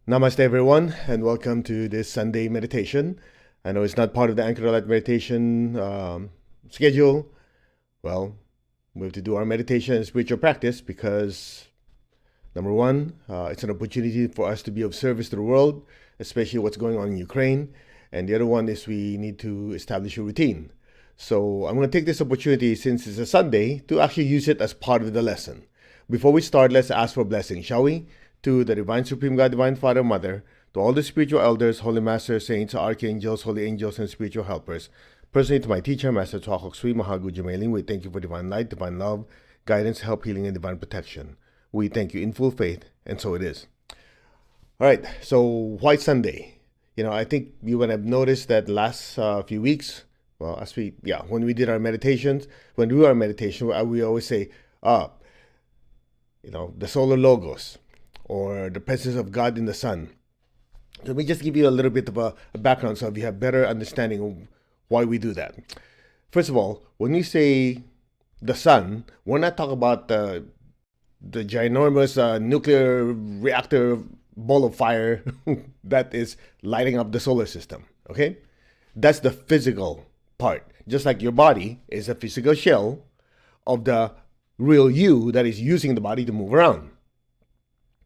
Namaste, everyone, and welcome to this Sunday meditation. I know it's not part of the Anchor Light meditation schedule. Well, we have to do our meditation and spiritual practice because, number one, it's an opportunity for us to be of service to the world, especially what's going on in Ukraine. And the other one is we need to establish a routine. So I'm going to take this opportunity, since it's a Sunday, to actually use it as part of the lesson. Before we start, let's ask for a blessing, shall we? To the Divine Supreme God, Divine Father, Mother, to all the spiritual elders, holy masters, saints, archangels, holy angels, and spiritual helpers. Personally, to my teacher, Master Tuakok Sui Mahagu Jumailing, we thank you for divine light, divine love, guidance, help, healing, and divine protection. We thank you in full faith, and so it is. All right, so White Sunday. I think you would have noticed that last few weeks, when we did our meditations, when we do our meditation, we always say, the solar logos, or the presence of God in the sun. Let me just give you a little bit of a background so you have better understanding of why we do that. First of all, when we say the sun, we're not talking about the ginormous nuclear reactor ball of fire that is lighting up the solar system, okay? That's the physical part. Just like your body is a physical shell of the real you that is using the body to move around.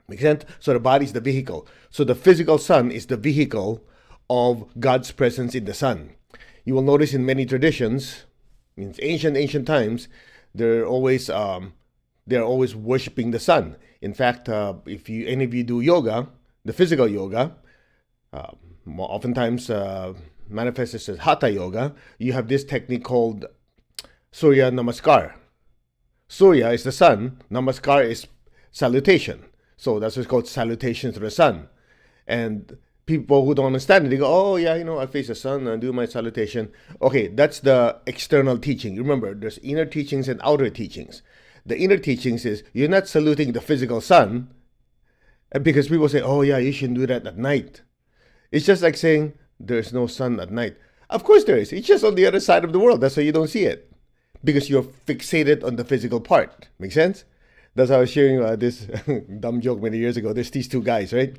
Make sense? So the body is the vehicle. So the physical sun is the vehicle of God's presence in the sun. You will notice in many traditions, in ancient times, they're always worshiping the sun. In fact, if any of you do yoga, the physical yoga, oftentimes manifests as hatha yoga, you have this technique called Surya Namaskar. Surya is the sun, Namaskar is salutation. So that's what's called salutation to the sun. And people who don't understand it, they go, oh yeah, I face the sun and do my salutation. Okay, that's the external teaching. Remember, there's inner teachings and outer teachings. The inner teachings is you're not saluting the physical sun, because people say, oh yeah, you shouldn't do that at night. It's just like saying there's no sun at night. Of course there is. It's just on the other side of the world. That's why you don't see it, because you're fixated on the physical part. Make sense? That's how I was sharing this dumb joke many years ago. There's these two guys, right?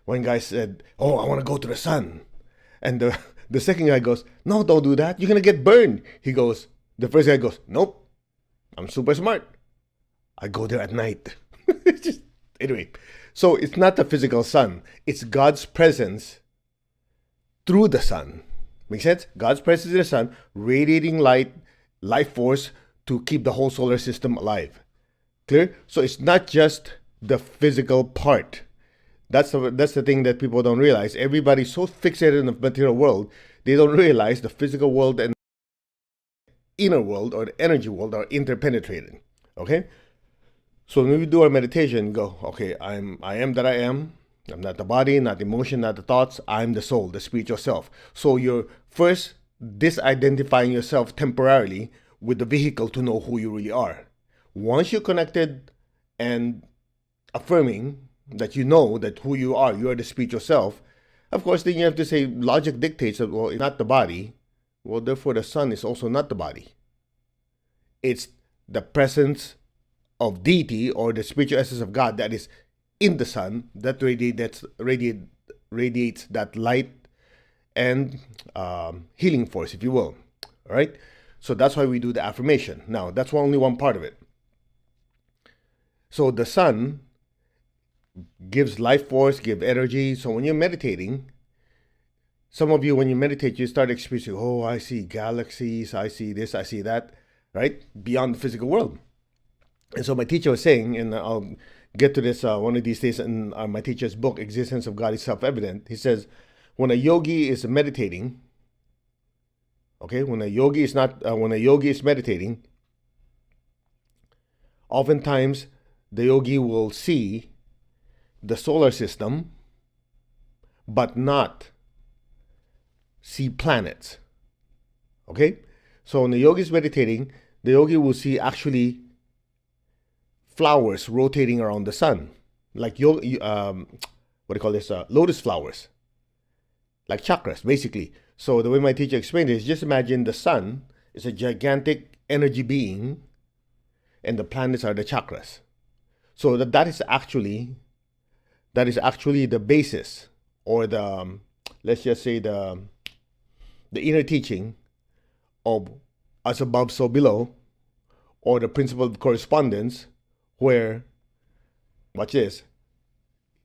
One guy said, oh, I want to go to the sun. And the second guy goes, no, don't do that. You're going to get burned. The first guy goes, nope, I'm super smart. I go there at night. Anyway, so it's not the physical sun. It's God's presence through the sun. Make sense? God's presence in the sun, radiating light, life force to keep the whole solar system alive. Clear? So it's not just the physical part. That's the thing that people don't realize. Everybody's so fixated in the material world, they don't realize the physical world and inner world, or the energy world, are interpenetrated. Okay? So when we do our meditation, go, okay, I am that I am. I'm not the body, not the emotion, not the thoughts. I'm the soul, the spiritual self. So you're first disidentifying yourself temporarily with the vehicle to know who you really are. Once you're connected and affirming that you know that who you are the spiritual self, of course, then you have to say, logic dictates that, well, it's not the body. Well, therefore, the sun is also not the body. It's the presence of deity, or the spiritual essence of God, that is in the sun, that radiates that light and healing force, if you will. All right? So that's why we do the affirmation. Now, that's only one part of it. So the sun gives life force, gives energy. So when you're meditating, some of you, when you meditate, you start experiencing, oh, I see galaxies, I see this, I see that, right? Beyond the physical world. And so my teacher was saying, and I'll get to this one of these days in my teacher's book, Existence of God is Self-Evident. He says, when a yogi is meditating, okay, when a yogi is meditating, oftentimes the yogi will see the solar system, but not see planets. Okay? So when the yogi is meditating, the yogi will see actually flowers rotating around the sun. Like lotus flowers. Like chakras, basically. So the way my teacher explained it is, just imagine the sun is a gigantic energy being, and the planets are the chakras. So that is actually that is actually the basis, or the let's just say the inner teaching of as above so below, or the principle of correspondence, where, watch this,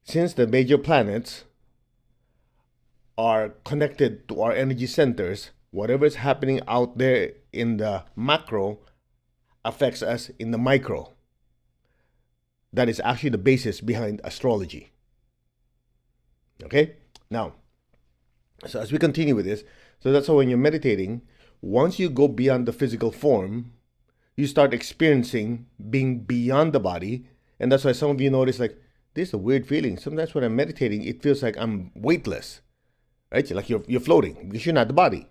since the major planets are connected to our energy centers, whatever is happening out there in the macro affects us in the micro. That is actually the basis behind astrology. Okay? Now, so as we continue with this, so that's how when you're meditating, once you go beyond the physical form, you start experiencing being beyond the body. And that's why some of you notice, like, this is a weird feeling. Sometimes when I'm meditating, it feels like I'm weightless, right? Like you're floating, because you're not the body.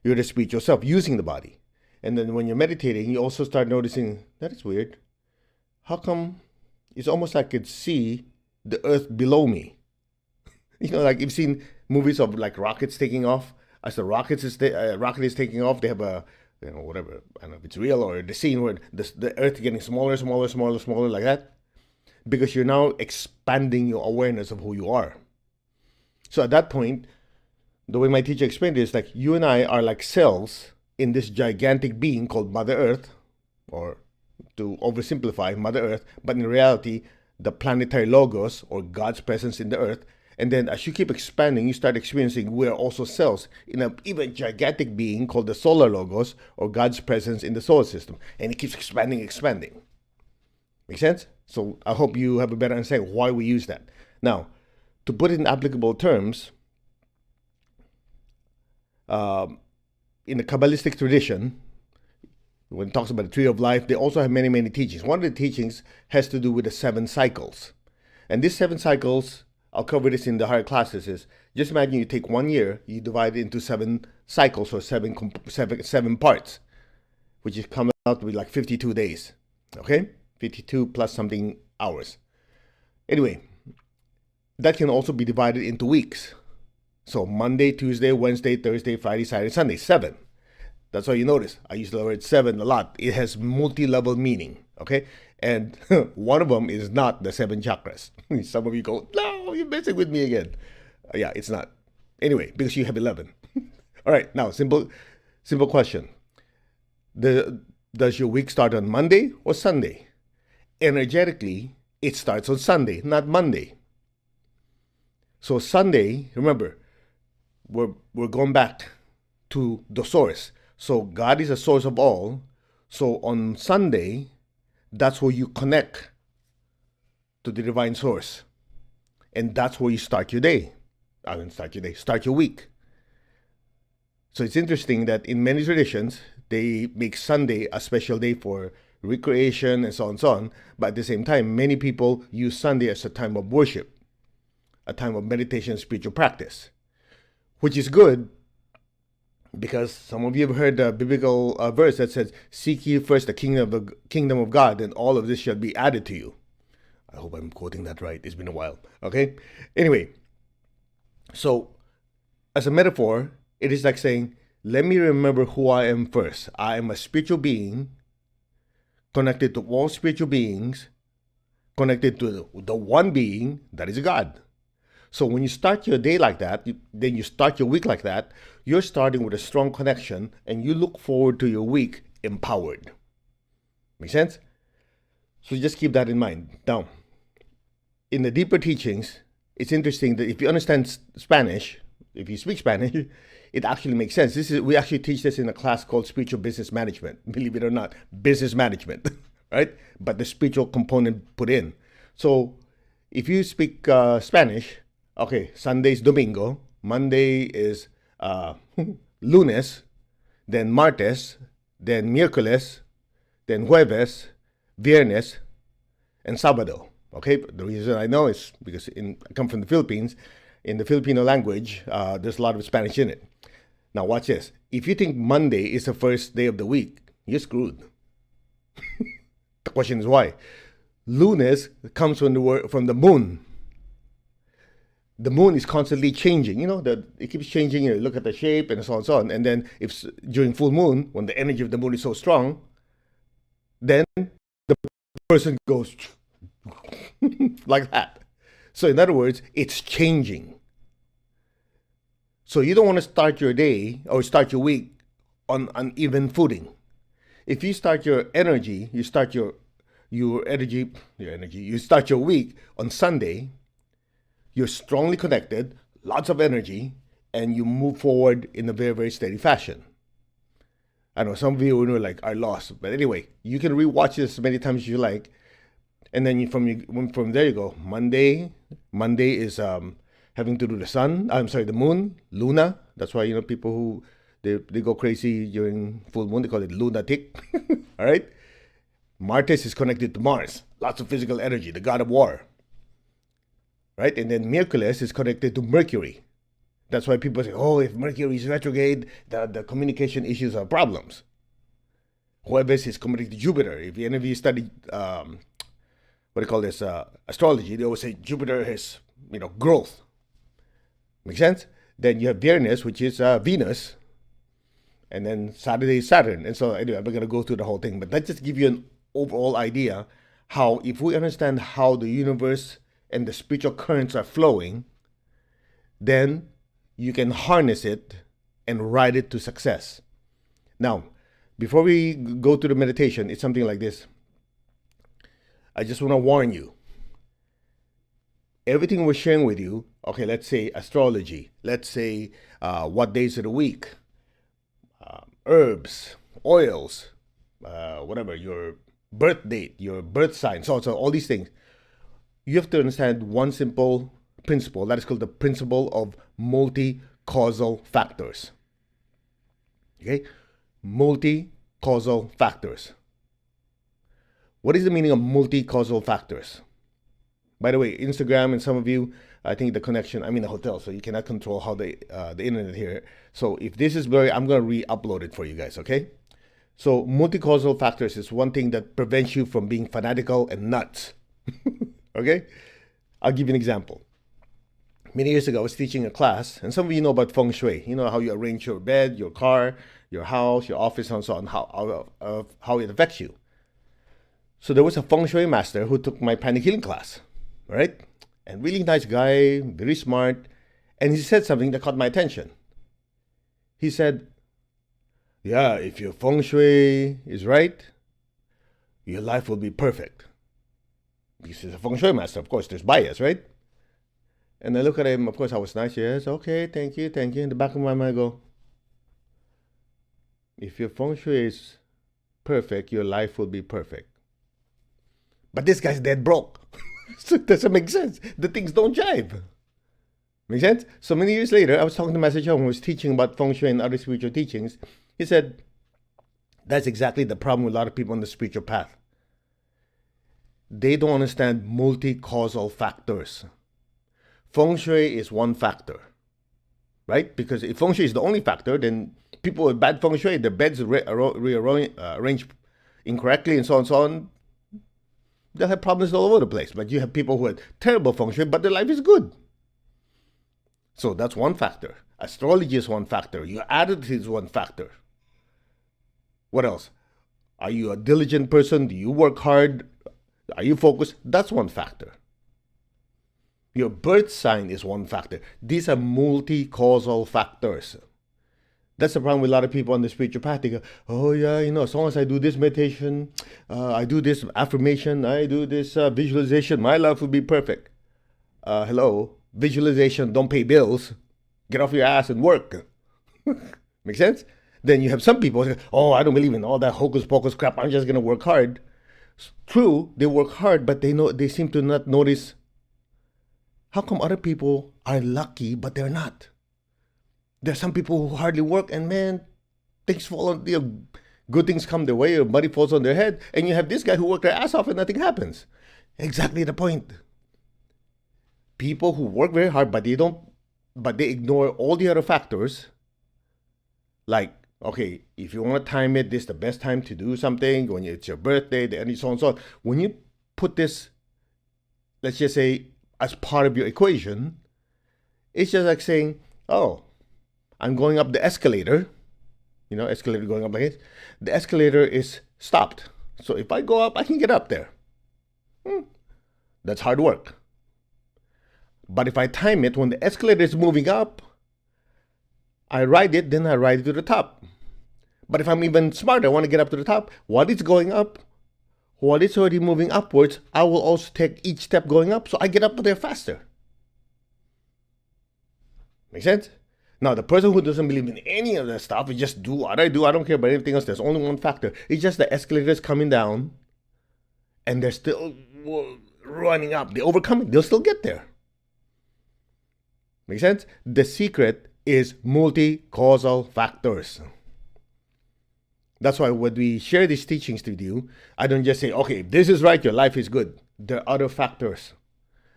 You're the spirit yourself using the body. And then when you're meditating, you also start noticing, that is weird. How come it's almost like I could see the earth below me? You know, like you've seen movies of like rockets taking off. As the rocket is taking off, they have a, you know, whatever, I don't know if it's real or the scene where the earth is getting smaller, smaller, smaller, smaller, like that. Because you're now expanding your awareness of who you are. So at that point, the way my teacher explained it is like you and I are like cells in this gigantic being called Mother Earth, or to oversimplify, Mother Earth, but in reality, the planetary logos, or God's presence in the earth. And then as you keep expanding, you start experiencing we're also cells in an even gigantic being called the solar logos, or God's presence in the solar system. And it keeps expanding, expanding. Make sense? So I hope you have a better understanding why we use that. Now, to put it in applicable terms, in the Kabbalistic tradition, when it talks about the tree of life, they also have many, many teachings. One of the teachings has to do with the 7 cycles. And these 7 cycles, I'll cover this in the higher classes, is just imagine you take 1 year, you divide it into 7 cycles, or seven parts, which is coming out to be like 52 days. Okay? 52 plus something hours. Anyway, that can also be divided into weeks. So Monday, Tuesday, Wednesday, Thursday, Friday, Saturday, Sunday, 7. That's why you notice I use the word 7 a lot. It has multi-level meaning, okay? And one of them is not the 7 chakras. Some of you go, no, you're messing with me again. Yeah, it's not. Anyway, because you have 11. All right, now, simple question. Does your week start on Monday or Sunday? Energetically, it starts on Sunday, not Monday. So Sunday, remember, we're going back to the source. So God is the source of all. So on Sunday, that's where you connect to the divine source. And that's where you start your day. Start your week. So it's interesting that in many traditions, they make Sunday a special day for recreation and so on and so on. But at the same time, many people use Sunday as a time of worship, a time of meditation and spiritual practice, which is good, because some of you have heard the biblical verse that says, seek ye first the kingdom of God, and all of this shall be added to you. I hope I'm quoting that right. It's been a while. Okay? Anyway, so as a metaphor, it is like saying, let me remember who I am first. I am a spiritual being, connected to all spiritual beings, connected to the one being that is God. So when you start your day like that, then you start your week like that, you're starting with a strong connection, and you look forward to your week empowered. Make sense? So just keep that in mind. Now, in the deeper teachings, it's interesting that if you understand Spanish, if you speak Spanish, it actually makes sense. We actually teach this in a class called Spiritual Business Management. Believe it or not, business management, right? But the spiritual component put in. So if you speak Spanish, okay, Sunday is Domingo, Monday is Lunes, then Martes, then Miércoles, then Jueves, Viernes, and Sábado. Okay, the reason I know is because I come from the Philippines. In the Filipino language, there's a lot of Spanish in it. Now watch this. If you think Monday is the first day of the week, you're screwed. The question is why? Lunes comes from the moon. The moon is constantly changing. You know, it keeps changing. You look at the shape and so on and so on. And then if during full moon, when the energy of the moon is so strong, then the person goes like that. So in other words, it's changing. So you don't want to start your day or start your week on uneven footing. If you start your energy, you start your energy, you start your week on Sunday, you're strongly connected, lots of energy, and you move forward in a very, very steady fashion. I know some of you are lost, but anyway, you can rewatch this as many times as you like, and then from there you go. Monday is having to do the moon, Luna. That's why people who they go crazy during full moon, they call it lunatic. All right. Martes is connected to Mars, lots of physical energy, the god of war. Right, and then Mercules is connected to Mercury. That's why people say, oh, if Mercury is retrograde, the communication issues are problems. Jueves is connected to Jupiter. If any of you study, astrology, they always say Jupiter has, growth. Make sense? Then you have Viernes, which is Venus. And then Saturday is Saturn. And so anyway, I'm not going to go through the whole thing. But let's just give you an overall idea how, if we understand how the universe and the spiritual currents are flowing, then you can harness it and ride it to success. Now, before we go to the meditation, it's something like this. I just want to warn you. Everything we're sharing with you, okay, let's say astrology, let's say what days of the week, herbs, oils, whatever, your birth date, your birth sign, so all these things. You have to understand one simple principle that is called the principle of multi-causal factors. Okay? Multi-causal factors. What is the meaning of multi-causal factors? By the way, Instagram and some of you, I think the connection, I'm in a hotel, so you cannot control how the internet here. So if this is blurry, I'm going to re-upload it for you guys, okay? So multi-causal factors is one thing that prevents you from being fanatical and nuts. Okay? I'll give you an example. Many years ago, I was teaching a class, and some of you know about feng shui. You know how you arrange your bed, your car, your house, your office, and so on, how it affects you. So there was a feng shui master who took my panic healing class, right? And really nice guy, very smart. And he said something that caught my attention. He said, yeah, if your feng shui is right, your life will be perfect. Because he's a feng shui master, of course, there's bias, right? And I look at him, of course, I was nice. Yes, okay, thank you. In the back of my mind, I go, if your feng shui is perfect, your life will be perfect. But this guy's dead broke. So it doesn't make sense. The things don't jive. Make sense? So many years later, I was talking to Master Chong, who was teaching about feng shui and other spiritual teachings. He said, that's exactly the problem with a lot of people on the spiritual path. They don't understand multi-causal factors. Feng shui is one factor, right? Because if feng shui is the only factor, then people with bad feng shui, their beds rearranged incorrectly and so on, they'll have problems all over the place. But you have people who have terrible feng shui, but their life is good. So that's one factor. Astrology is one factor. Your attitude is one factor. What else? Are you a diligent person? Do you work hard? Are you focused? That's one factor. Your birth sign is one factor. These are multi-causal factors. That's the problem with a lot of people on the spiritual path. They go, oh yeah, as long as I do this meditation, I do this affirmation, I do this visualization, my life will be perfect. Hello, visualization don't pay bills. Get off your ass and work. Make sense? Then you have some people say, oh, I don't believe in all that hocus pocus crap. I'm just going to work hard. True, they work hard, but they seem to not notice how come other people are lucky, but they're not. There's some people who hardly work, and man, things fall on, good things come their way, or money falls on their head, and you have this guy who worked their ass off and nothing happens. Exactly the point. People who work very hard, but they ignore all the other factors. Like, okay, if you want to time it, this is the best time to do something, when it's your birthday, and so on and so on. When you put this, let's just say, as part of your equation, it's just like saying, oh, I'm going up the escalator, escalator going up like this. The escalator is stopped. So if I go up, I can get up there. That's hard work. But if I time it, when the escalator is moving up, I ride it, then I ride it to the top. But if I'm even smarter, I want to get up to the top, while it's going up, while it's already moving upwards, I will also take each step going up, so I get up there faster. Make sense? Now, the person who doesn't believe in any of that stuff, is just do what I do, I don't care about anything else, there's only one factor. It's just the escalator is coming down, and they're still running up. They overcome it, they'll still get there. Make sense? The secret is multi-causal factors. That's why when we share these teachings with you, I don't just say, okay, if this is right, your life is good. There are other factors.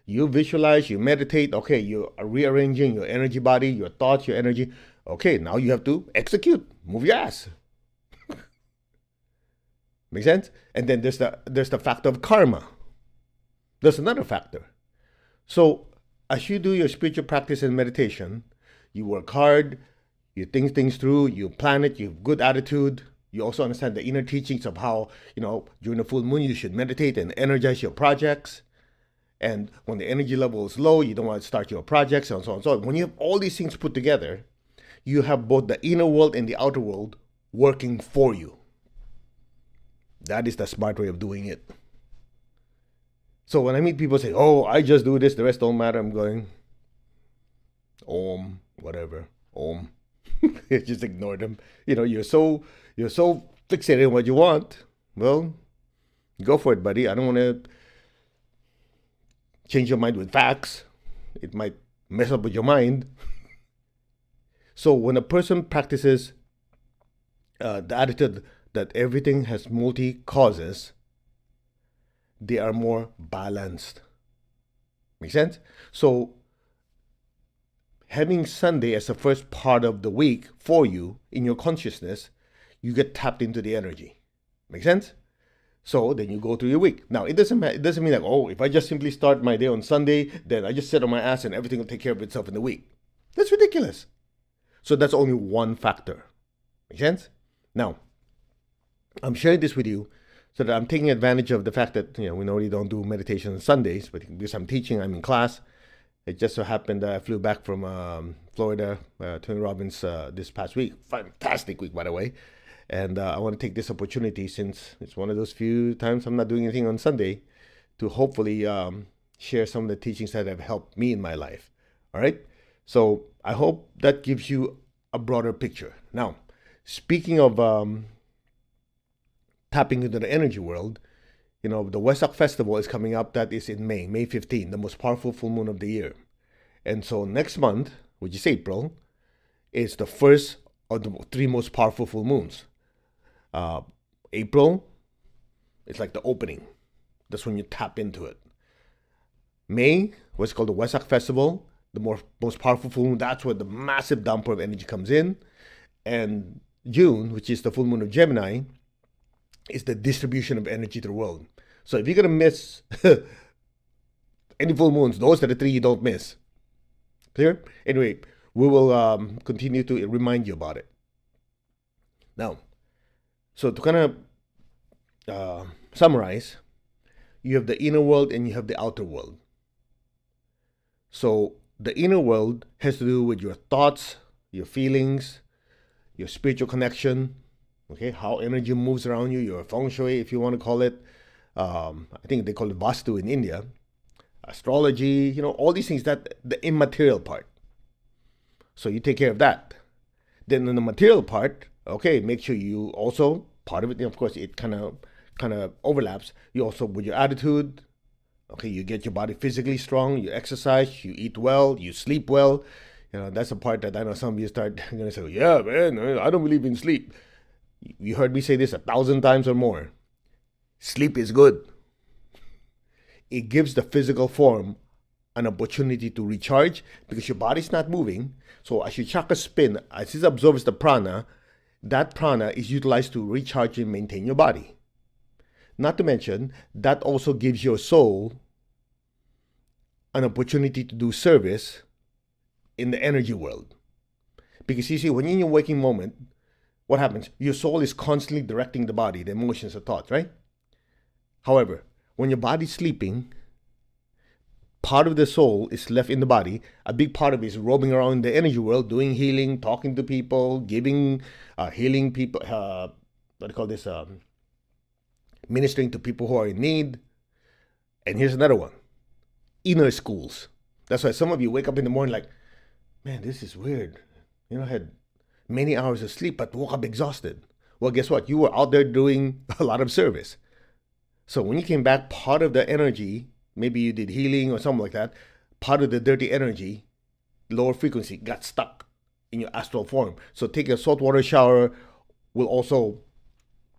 You visualize, you meditate, okay, you are rearranging your energy body, your thoughts, your energy. Okay, now you have to execute, move your ass. Make sense? And then there's the factor of karma. There's another factor. So as you do your spiritual practice and meditation, you work hard, you think things through, you plan it, you have good attitude. You also understand the inner teachings of how, during the full moon, you should meditate and energize your projects. And when the energy level is low, you don't want to start your projects and so on and so on. When you have all these things put together, you have both the inner world and the outer world working for you. That is the smart way of doing it. So when I meet people say, oh, I just do this, the rest don't matter, I'm going, Om, whatever, Om. Just ignore them. You're so fixated on what you want. Well, go for it, buddy. I don't want to change your mind with facts. It might mess up with your mind. So when a person practices the attitude that everything has multi-causes, they are more balanced. Make sense? So having Sunday as the first part of the week for you in your consciousness, you get tapped into the energy. Make sense? So then you go through your week. Now, it doesn't mean like, oh, if I just simply start my day on Sunday, then I just sit on my ass and everything will take care of itself in the week. That's ridiculous. So that's only one factor. Make sense? Now, I'm sharing this with you so that I'm taking advantage of the fact that, we normally don't do meditation on Sundays, but because I'm teaching, I'm in class. It just so happened that I flew back from Florida, Tony Robbins, this past week. Fantastic week, by the way. And I want to take this opportunity, since it's one of those few times I'm not doing anything on Sunday, to hopefully share some of the teachings that have helped me in my life. All right? So I hope that gives you a broader picture. Now, speaking of tapping into the energy world, the Wesak Festival is coming up. That is in May 15, the most powerful full moon of the year. And so next month, which is April, is the first of the 3 most powerful full moons. April, it's like the opening. That's when you tap into it. May, what's called the Wesak Festival, the most powerful full moon. That's where the massive downpour of energy comes in. And June, which is the full moon of Gemini, is the distribution of energy to the world. So if you're going to miss any full moons, those are the 3 you don't miss. Clear? Anyway, we will continue to remind you about it. Now, so to kind of summarize, you have the inner world and you have the outer world. So the inner world has to do with your thoughts, your feelings, your spiritual connection, okay, how energy moves around you, your feng shui, if you want to call it. I think they call it Vastu in India. Astrology, all these things, that the immaterial part. So you take care of that. Then in the material part, okay, make sure you also, part of it, of course, it kind of overlaps. You also, with your attitude, okay, you get your body physically strong, you exercise, you eat well, you sleep well. That's the part that I know some of you start going to say, yeah, man, I don't believe in sleep. You heard me say this 1,000 times or more. Sleep is good. It gives the physical form an opportunity to recharge because your body's not moving. So as your chakra spin, as it absorbs the prana, that prana is utilized to recharge and maintain your body. Not to mention, that also gives your soul an opportunity to do service in the energy world. Because you see, when you're in your waking moment, what happens? Your soul is constantly directing the body, the emotions, the thoughts, right? However, when your body's sleeping, part of the soul is left in the body. A big part of it is roaming around in the energy world, doing healing, talking to people, giving, healing people, what do you call this, ministering to people who are in need. And here's another one, inner schools. That's why some of you wake up in the morning like, man, this is weird. I had many hours of sleep, but woke up exhausted. Well, guess what? You were out there doing a lot of service. So when you came back, part of the energy, maybe you did healing or something like that, part of the dirty energy, lower frequency, got stuck in your astral form. So taking a saltwater shower will also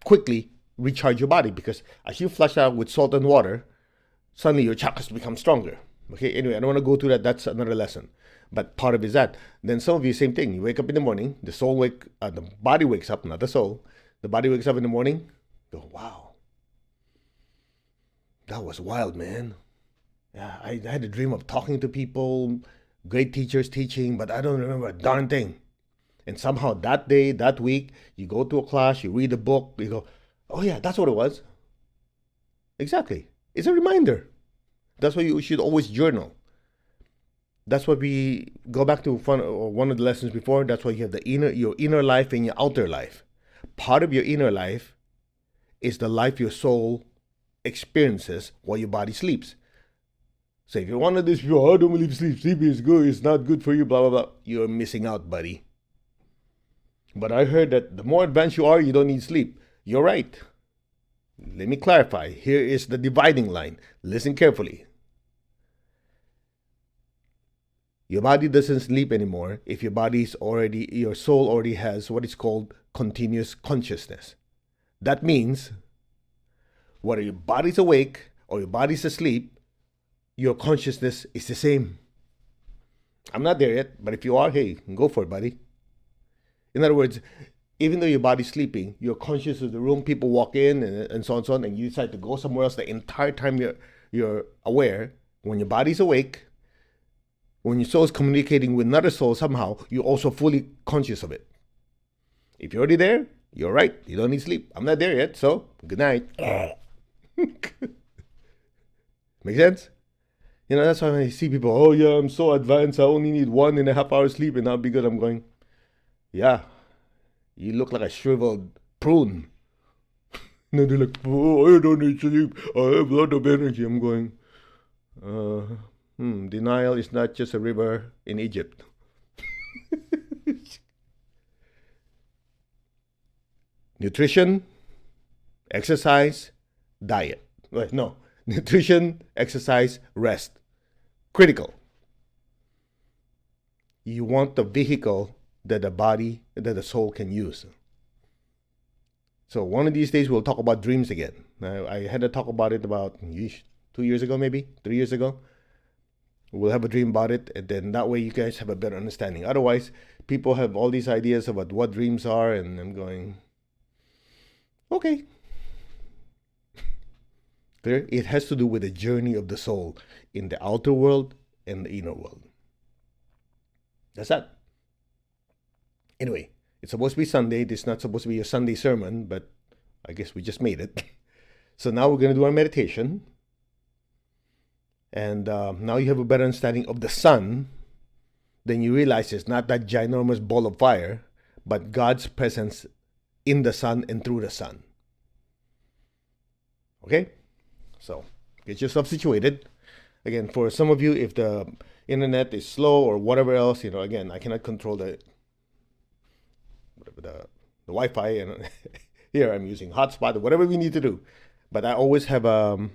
quickly recharge your body, because as you flush out with salt and water, suddenly your chakras become stronger. Okay, anyway, I don't want to go through that. That's another lesson. But part of it is that. Then some of you, same thing. You wake up in the morning, the body wakes up, not the soul. The body wakes up in the morning, go, wow, that was wild, man. Yeah, I had a dream of talking to people, great teachers teaching, but I don't remember a darn thing. And somehow that day, that week, you go to a class, you read a book, you go, oh yeah, that's what it was. Exactly. It's a reminder. That's why you should always journal. That's what we go back to one of the lessons before. That's why you have your inner life and your outer life. Part of your inner life is the life your soul experiences while your body sleeps. So if you're one of these people, I don't believe sleep. Sleep is good. It's not good for you, blah, blah, blah. You're missing out, buddy. But I heard that the more advanced you are, you don't need sleep. You're right. Let me clarify. Here is the dividing line. Listen carefully. Your body doesn't sleep anymore if your soul already has what is called continuous consciousness. That means whether your body's awake or your body's asleep, your consciousness is the same. I'm not there yet, but if you are, hey, go for it, buddy. In other words, even though your body's sleeping, you're conscious of the room, people walk in and so on and so on, and you decide to go somewhere else the entire time you're aware. When your body's awake, when your soul is communicating with another soul somehow, you're also fully conscious of it. If you're already there, you're right. You don't need sleep. I'm not there yet, so good night. Make sense? That's why when I see people, oh yeah, I'm so advanced, I only need 1.5 hours sleep and I'll be good. I'm going, yeah, you look like a shriveled prune. They're like, oh, I don't need sleep. I have a lot of energy. I'm going, denial is not just a river in Egypt. Nutrition, exercise, diet. Wait, no. Nutrition, exercise, rest. Critical. You want the vehicle that the soul can use. So one of these days we'll talk about dreams again. I had to talk about it about 2 years ago, maybe 3 years ago. We'll have a dream about it, and then that way you guys have a better understanding. Otherwise, people have all these ideas about what dreams are, and I'm going, okay. Clear? It has to do with the journey of the soul in the outer world and the inner world. That's that. Anyway, it's supposed to be Sunday. This is not supposed to be a Sunday sermon, but I guess we just made it. So now we're going to do our meditation. And now you have a better understanding of the sun. Then you realize it's not that ginormous ball of fire, but God's presence in the sun and through the sun. Okay? So get yourself situated. Again, for some of you, if the internet is slow or whatever else, again, I cannot control the Wi-Fi, and here I'm using hotspot or whatever we need to do. But I always have a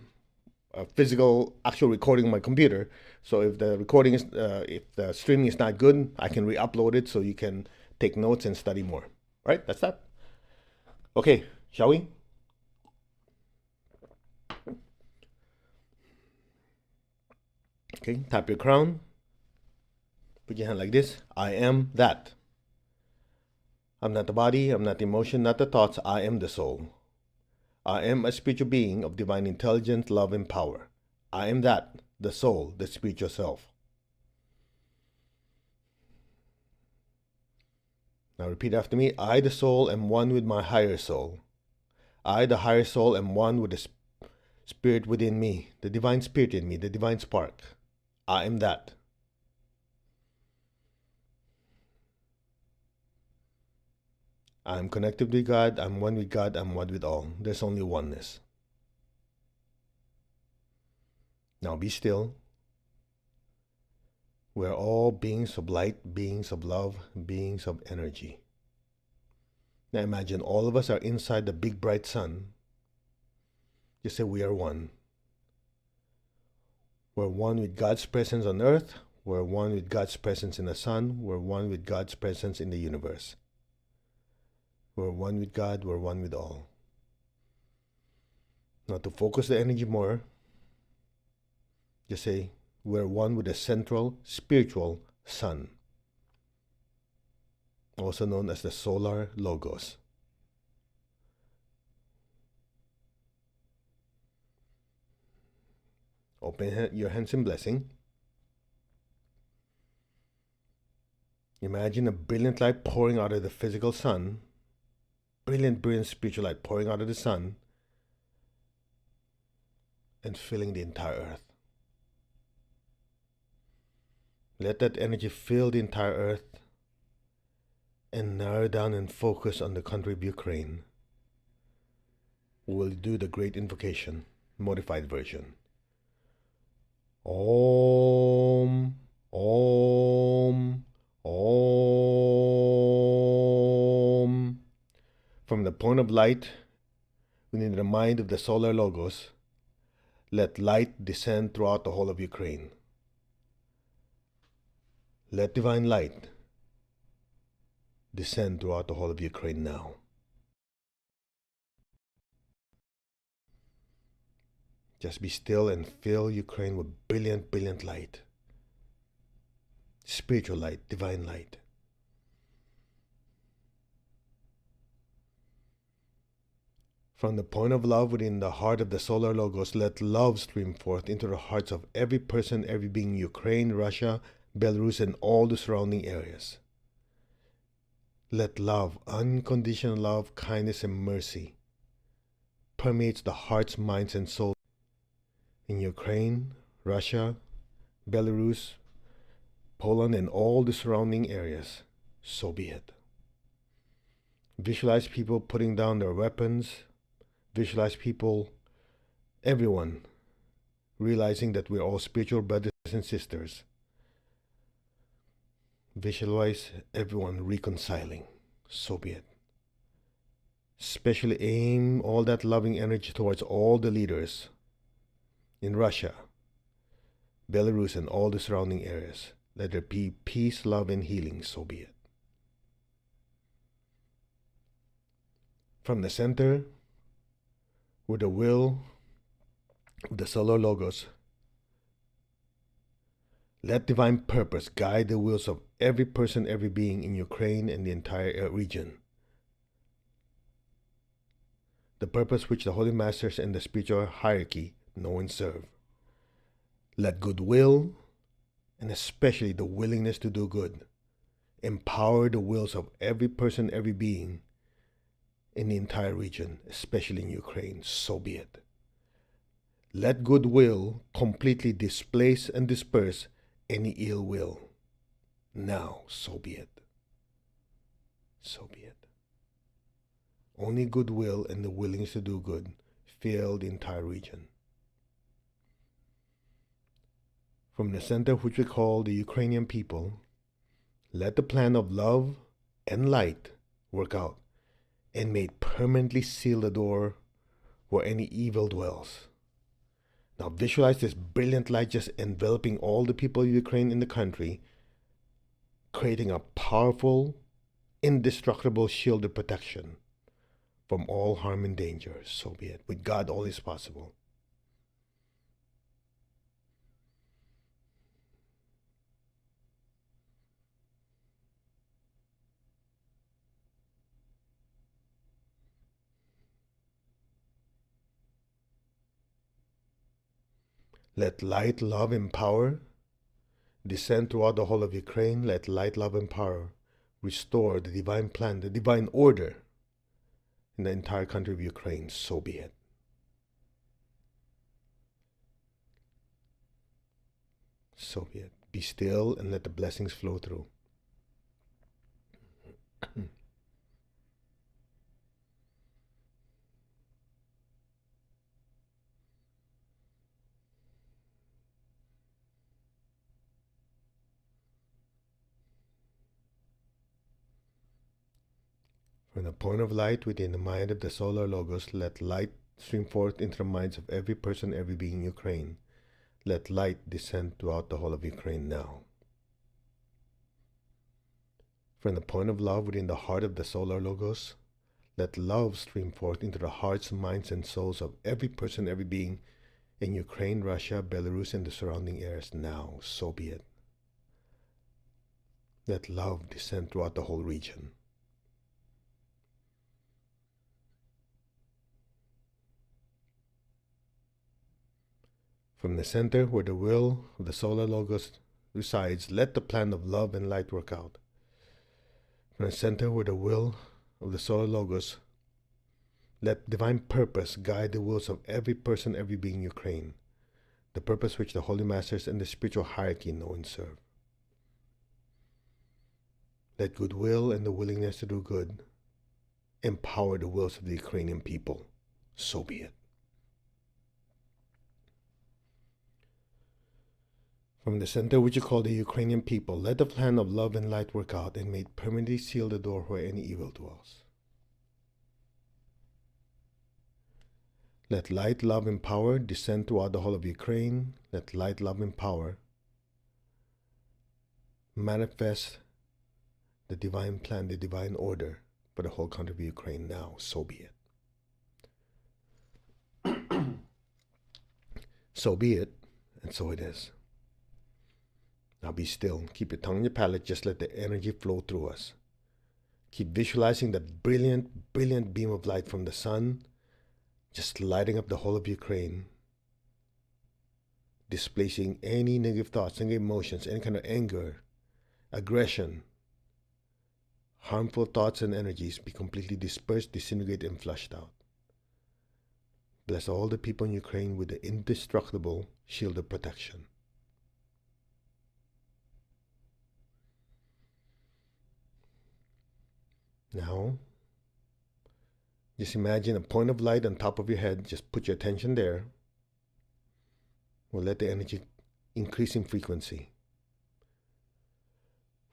physical, actual recording on my computer. So if the recording is, if the streaming is not good, I can re-upload it so you can take notes and study more. Right? That's that. Okay, shall we? Okay, tap your crown. Put your hand like this. I am that. I'm not the body, I'm not the emotion, not the thoughts. I am the soul. I am a spiritual being of divine intelligence, love, and power. I am that, the soul, the spiritual self. Now repeat after me. I, the soul, am one with my higher soul. I, the higher soul, am one with the spirit within me, the divine spirit in me, the divine spark. I am that. I'm connected with God, I'm one with God, I'm one with all. There's only oneness. Now be still. We're all beings of light, beings of love, beings of energy. Now imagine all of us are inside the big bright sun. Just say we are one. We're one with God's presence on earth. We're one with God's presence in the sun. We're one with God's presence in the universe. We're one with God. We're one with all. Now to focus the energy more, just say we're one with the central spiritual sun, also known as the solar logos. Open your hands in blessing. Imagine a brilliant light pouring out of the physical sun. Brilliant, brilliant spiritual light pouring out of the sun and filling the entire earth. Let that energy fill the entire earth and narrow down and focus on the country of Ukraine. We will do the great invocation, modified version. Om, Om, Om. From the point of light, within the mind of the solar logos, let light descend throughout the whole of Ukraine. Let divine light descend throughout the whole of Ukraine now. Just be still and fill Ukraine with brilliant, brilliant light. Spiritual light, divine light. From the point of love within the heart of the solar logos, let love stream forth into the hearts of every person, every being in Ukraine, Russia, Belarus, and all the surrounding areas. Let love, unconditional love, kindness, and mercy permeates the hearts, minds, and souls in Ukraine, Russia, Belarus, Poland, and all the surrounding areas. So be it. Visualize people putting down their weapons. Visualize people, everyone, realizing that we're all spiritual brothers and sisters. Visualize everyone reconciling. So be it. Especially aim all that loving energy towards all the leaders in Russia, Belarus, and all the surrounding areas. Let there be peace, love, and healing. So be it. From the center, with the will, with the solar logos, let divine purpose guide the wills of every person, every being in Ukraine and the entire region. The purpose which the Holy Masters and the spiritual hierarchy know and serve. Let goodwill, and especially the willingness to do good, empower the wills of every person, every being in the entire region, especially in Ukraine. So be it. Let goodwill completely displace and disperse any ill will. Now, so be it. So be it. Only goodwill and the willingness to do good fill the entire region. From the center, which we call the Ukrainian people, let the plan of love and light work out, and may it permanently seal the door where any evil dwells. Now visualize this brilliant light just enveloping all the people of Ukraine in the country, creating a powerful, indestructible shield of protection from all harm and danger. So be it. With God, all is possible. Let light, love, and power descend throughout the whole of Ukraine. Let light, love, and power restore the divine plan, the divine order in the entire country of Ukraine. So be it. So be it. Be still and let the blessings flow through. From the point of light within the mind of the solar logos, let light stream forth into the minds of every person, every being in Ukraine. Let light descend throughout the whole of Ukraine now. From the point of love within the heart of the solar logos, let love stream forth into the hearts, minds, and souls of every person, every being in Ukraine, Russia, Belarus, and the surrounding areas now. So be it. Let love descend throughout the whole region. From the center where the will of the solar logos resides, let the plan of love and light work out. From the center where the will of the solar logos, let divine purpose guide the wills of every person, every being in Ukraine, the purpose which the Holy Masters and the spiritual hierarchy know and serve. Let goodwill and the willingness to do good empower the wills of the Ukrainian people. So be it. From the center which you call the Ukrainian people, let the plan of love and light work out, and may it permanently seal the door where any evil dwells. Let light, love, and power descend throughout the whole of Ukraine. Let light, love, and power manifest the divine plan, the divine order for the whole country of Ukraine now. So be it. So be it, and so it is. Now be still. Keep your tongue in your palate. Just let the energy flow through us. Keep visualizing that brilliant, brilliant beam of light from the sun, just lighting up the whole of Ukraine, displacing any negative thoughts, negative emotions, any kind of anger, aggression, harmful thoughts and energies be completely dispersed, disintegrated, and flushed out. Bless all the people in Ukraine with the indestructible shield of protection. Now, just imagine a point of light on top of your head. Just put your attention there. We'll let the energy increase in frequency.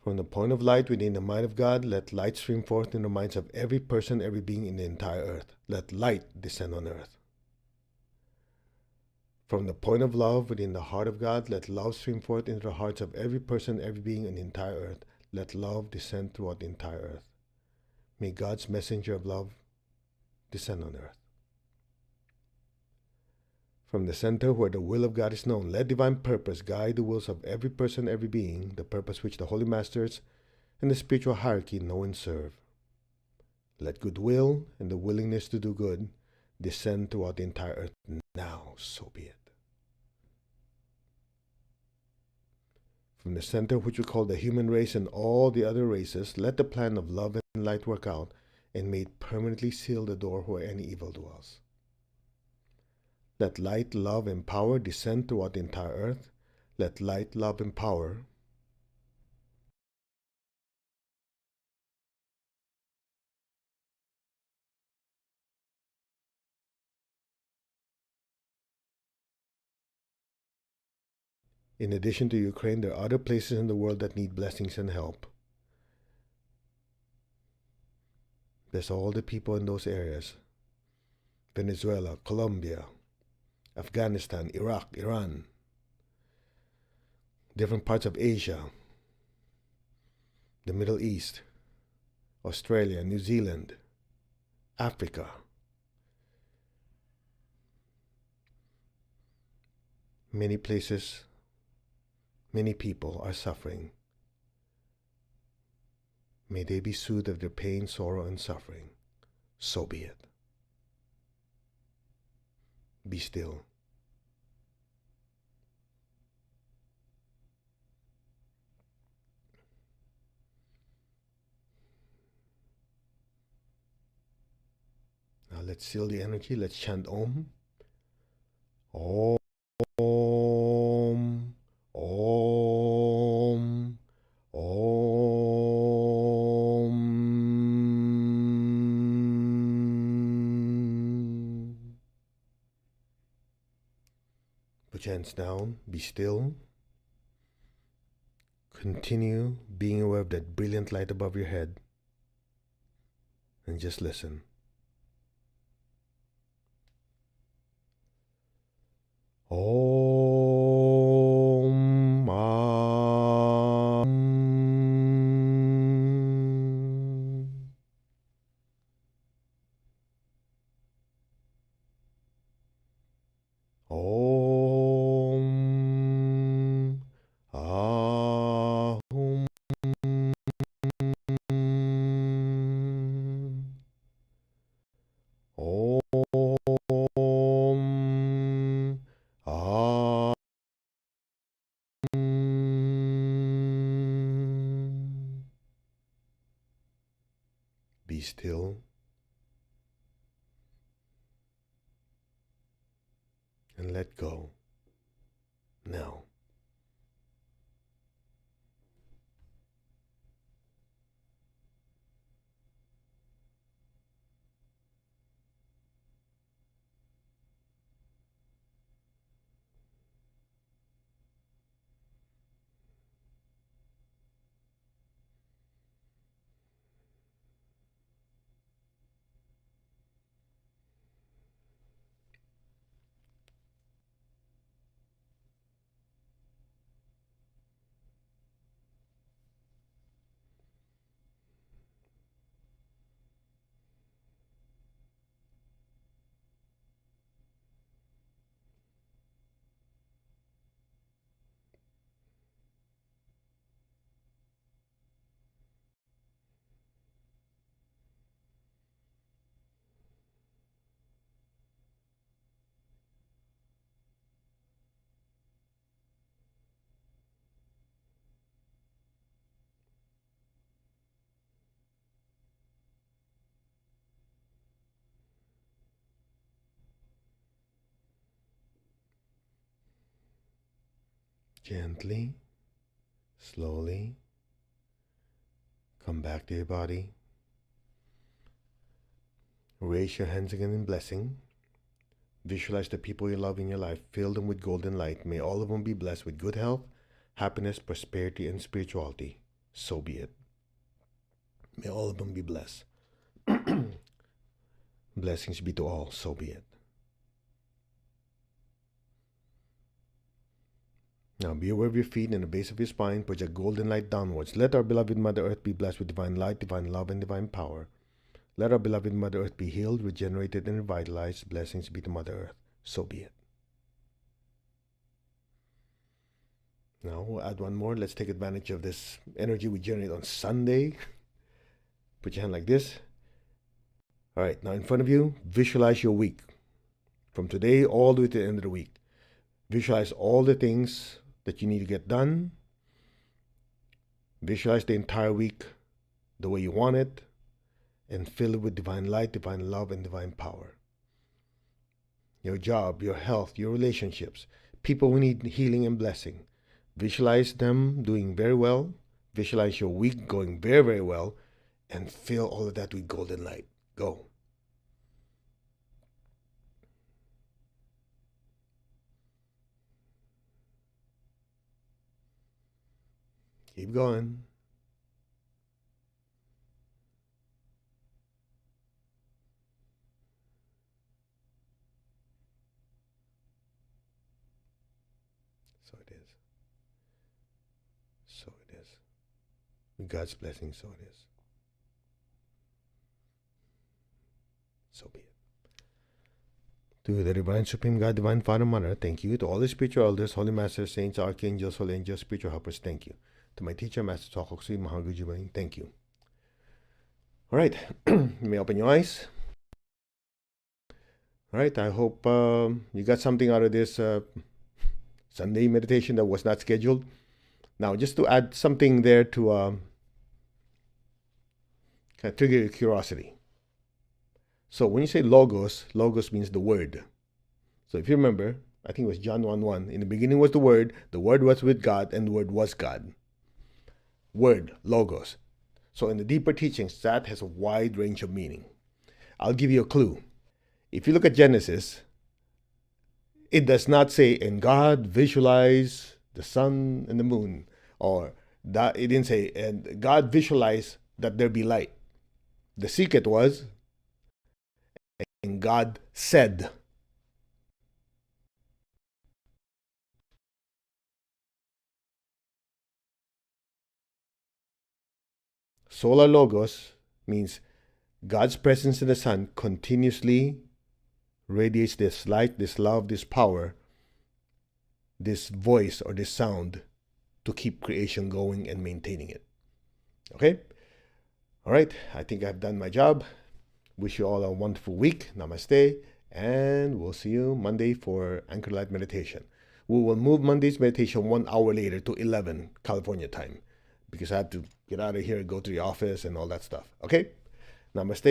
From the point of light within the mind of God, let light stream forth in the minds of every person, every being in the entire earth. Let light descend on earth. From the point of love within the heart of God, let love stream forth into the hearts of every person, every being in the entire earth. Let love descend throughout the entire earth. May God's messenger of love descend on earth. From the center where the will of God is known, let divine purpose guide the wills of every person, every being, the purpose which the Holy Masters and the spiritual hierarchy know and serve. Let goodwill and the willingness to do good descend throughout the entire earth now. So be it. From the center which we call the human race and all the other races, let the plan of love and light work out, and may it permanently seal the door where any evil dwells. Let light, love, and power descend throughout the entire earth. Let light, love, and power in addition to Ukraine, there are other places in the world that need blessings and help. Bless all the people in those areas. Venezuela, Colombia, Afghanistan, Iraq, Iran, different parts of Asia, the Middle East, Australia, New Zealand, Africa. Many places, many people are suffering. May they be soothed of their pain, sorrow, and suffering. So be it. Be still. Now let's seal the energy. Let's chant Om. Om. Om. Put your hands down. Be still. Continue being aware of that brilliant light above your head. And just listen. Om. Om. Ahum. Om. Ahum. Be still. And let go. Now. Gently, slowly, come back to your body. Raise your hands again in blessing. Visualize the people you love in your life. Fill them with golden light. May all of them be blessed with good health, happiness, prosperity, and spirituality. So be it. May all of them be blessed. Blessings be to all. So be it. Now be aware of your feet and the base of your spine. Project golden light downwards. Let our beloved Mother Earth be blessed with divine light, divine love, and divine power. Let our beloved Mother Earth be healed, regenerated, and revitalized. Blessings be to Mother Earth. So be it. Now we'll add one more. Let's take advantage of this energy we generate on Sunday. Put your hand like this. All right, now in front of you, visualize your week. From today all the way to the end of the week. Visualize all the things that you need to get done. Visualize the entire week the way you want it, and fill it with divine light, divine love, and divine power. Your job, your health, your relationships, people who need healing and blessing. Visualize them doing very well. Visualize your week going very, very well, and fill all of that with golden light. Go. Keep going. So it is. So it is. With God's blessing, so it is. So be it. To the Divine Supreme God, Divine Father, Mother, thank you. To all the spiritual elders, holy masters, saints, archangels, holy angels, spiritual helpers, thank you. To my teacher, Master Chokoksui, Mahagujubain, thank you. All right, you may open your eyes. All right, I hope you got something out of this Sunday meditation that was not scheduled. Now, just to add something there to kind of trigger your curiosity. So when you say logos, logos means the word. So if you remember, I think it was John 1:1. In the beginning was the word was with God, and the word was God. Word, logos. So in the deeper teachings, that has a wide range of meaning. I'll give you a clue. If you look at Genesis, It does not say, and God visualize the sun and the moon, or that it didn't say, and God visualized that there be light. The secret was, and God said. Solar Logos means God's presence in the sun continuously radiates this light, this love, this power, this voice or this sound to keep creation going and maintaining it. Okay? All right. I think I've done my job. Wish you all a wonderful week. Namaste. And we'll see you Monday for Anchor Light Meditation. We will move Monday's meditation 1 hour later to 11 California time because I have to get out of here and go to the office and all that stuff. Okay? Namaste.